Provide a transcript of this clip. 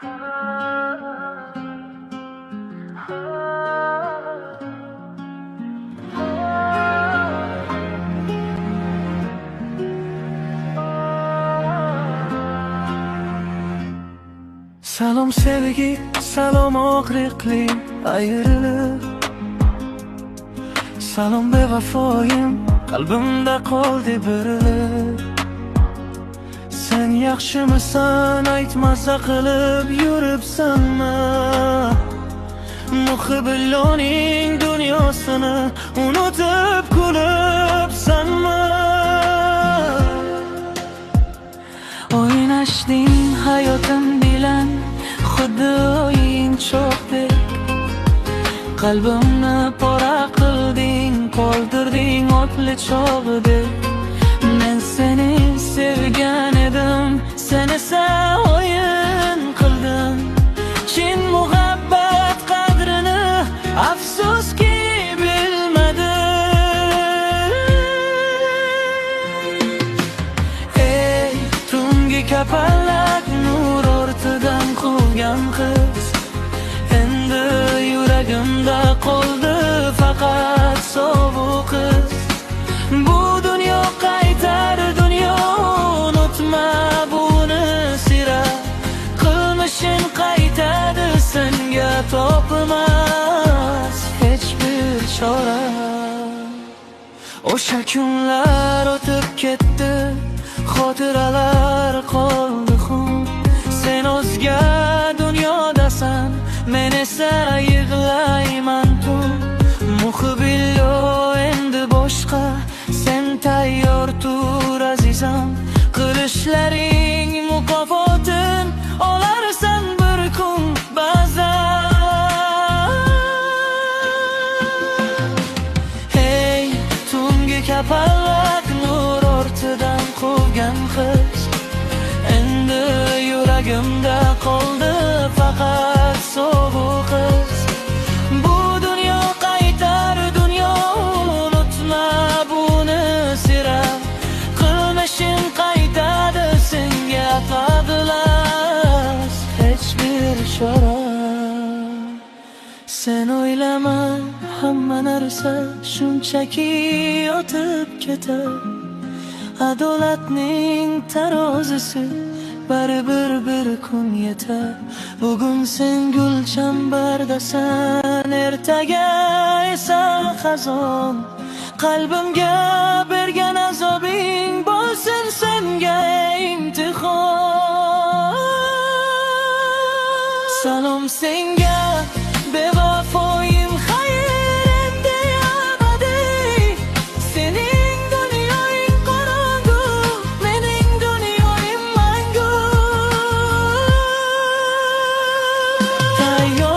Salom sevgi, salom og'riqli ayrilib. Salom bevafoyim, qalbimda qoldi berilib. Sen yaxshimisan, aytmasa qilib yuribsanmi? Muhibillonning dunyosini unutib kulibsanmi? O'ynashding hayotim bilan, xuddi o'yinchoqdek. Qalbimni pora qilding, qoldirding o'tli chog'idek. Men seni sevgan edim, sen esa o'yin qilding. Chin muhabbat qadrini afsuski bilmadim. Ey tungi kapalak, nur ortidan quvgan qiz, endi yuragimda qoldi faqat sovuq his. Bu dunyo qaytar dunyo, unutma buni sira. Qilmishing qaytadi, senga topilmas hech bir chora. O'sha kunlar o'tib ketdi, xotiralar qoldi xum. Sen o'zga dunyodasan, men esa yig'layman tun. Muhibbillo endi boshqa, sen tayyor tur azizam. Qilishlaring mukofotin olarsan bir kun ba'zan. Hey tungi kapalak, nur ortidan quvgan qiz, endi yuragimda qoldi faqat sovuq his. Bu dunyo qaytar dunyo, unutma buni sira. Qilmishing qaytadi, senga topilmas hech bir chora. Sen o'ylama, hamma narsa shunchaki o'tib ketar. Adolatning tarozisi baribir bir kun yetar. Bugun sen gulchambardasan, ertaga esa xazon. Qalbimga bergan azobing bo'lsin senga imtihon. Salom senga bevafoyim, xayr endi abadiy. Sening dunyoing qorong'u, mening dunyoim mangu. Tayyor